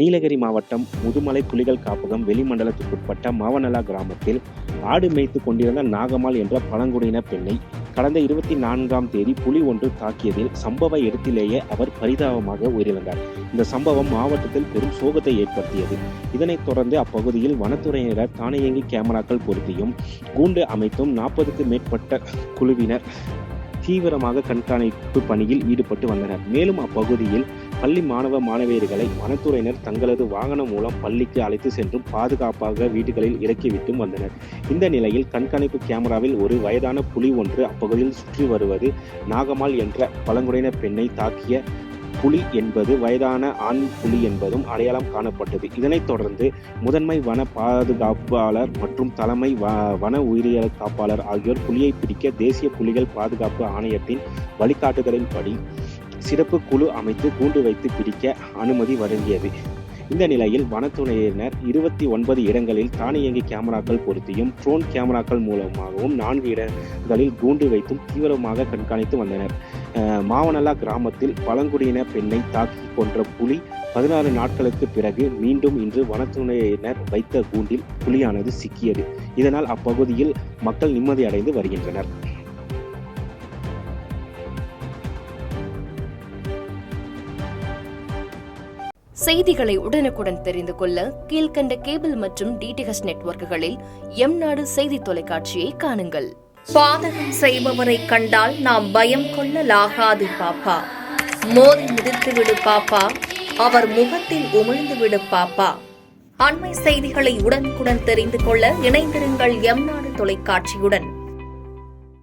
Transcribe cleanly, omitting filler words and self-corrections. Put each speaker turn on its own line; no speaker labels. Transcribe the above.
நீலகிரி மாவட்டம் முதுமலை புலிகள் காப்பகம் வெளிமண்டலத்துக்குட்பட்ட மாவனலா கிராமத்தில் ஆடு மேய்த்து கொண்டிருந்த நாகம்மாள் என்ற பழங்குடியின பெண்ணை கடந்த 24ஆம் தேதி புலி ஒன்று தாக்கியதில் சம்பவ இடத்திலேயே அவர் பரிதாபமாக உயிரிழந்தார். இந்த சம்பவம் மாவட்டத்தில் பெரும் சோகத்தை ஏற்படுத்தியது. இதனைத் தொடர்ந்து அப்பகுதியில் வனத்துறையினர் தானியங்கி கேமராக்கள் பொருத்தியும் கூண்டு அமைத்தும் 40க்கும் மேற்பட்ட குழுவினர் தீவிரமாக கண்காணிப்பு பணியில் ஈடுபட்டு வந்தனர். மேலும் அப்பகுதியில் பள்ளி மாணவியர்களை வனத்துறையினர் தங்களது வாகனம் மூலம் பள்ளிக்கு அழைத்து சென்றும் பாதுகாப்பாக வீடுகளில் இறக்கிவிட்டும் வந்தனர். இந்த நிலையில் கண்காணிப்பு கேமராவில் ஒரு வயதான புலி ஒன்று அப்பகுதியில் சுற்றி வருவது நாகம்மாள் என்ற பழங்குடியின பெண்ணை தாக்கிய புலி என்பது வயதான ஆண் புலி என்பதும் அடையாளம் காணப்பட்டது. இதனைத் தொடர்ந்து முதன்மை வன பாதுகாப்பாளர் மற்றும் தலைமை வன உயிரியல் காப்பாளர் ஆகியோர் புலியை பிடிக்க தேசிய புலிகள் பாதுகாப்பு ஆணையத்தின் வழிகாட்டுதலின்படி சிறப்பு குழு அமைத்து கூண்டு வைத்து பிடிக்க அனுமதி வழங்கியது. இந்த நிலையில் வனத்துறையினர் 29 இடங்களில் தானியங்கி கேமராக்கள் பொருத்தியும் ட்ரோன் கேமராக்கள் மூலமாகவும் 4 இடங்களில் கூண்டு வைத்தும் தீவிரமாக கண்காணித்து வந்தனர். மாவனலா கிராமத்தில் பழங்குடியின பெண்ணை தாக்கி கொன்ற புலி 16 நாட்களுக்கு பிறகு மீண்டும் இன்று வனத்துறையினர் வைத்த கூண்டில் புலியானது சிக்கியது. இதனால் அப்பகுதியில் மக்கள் நிம்மதி அடைந்து வருகின்றனர்.
செய்திகளை உடனுக்குடன் தெரிந்து கொள்ள கீழ்கண்ட கேபிள் மற்றும் டிடிஎச் நெட்வொர்க்குகளில் எம்நாடு செய்தி தொலைக்காட்சியை காணுங்கள்.
பாதகம் செய்பவரை கண்டால் நாம் பயம் கொள்ளலாகாது பாப்பா. மோதி மிதித்துவிடு பாப்பா, அவர் முகத்தில் உமிழ்ந்துவிடு பாப்பா. அண்மை செய்திகளை உடனுக்குடன் தெரிந்து கொள்ள இணைந்திருங்கள் எம்நாடு தொலைக்காட்சியுடன்.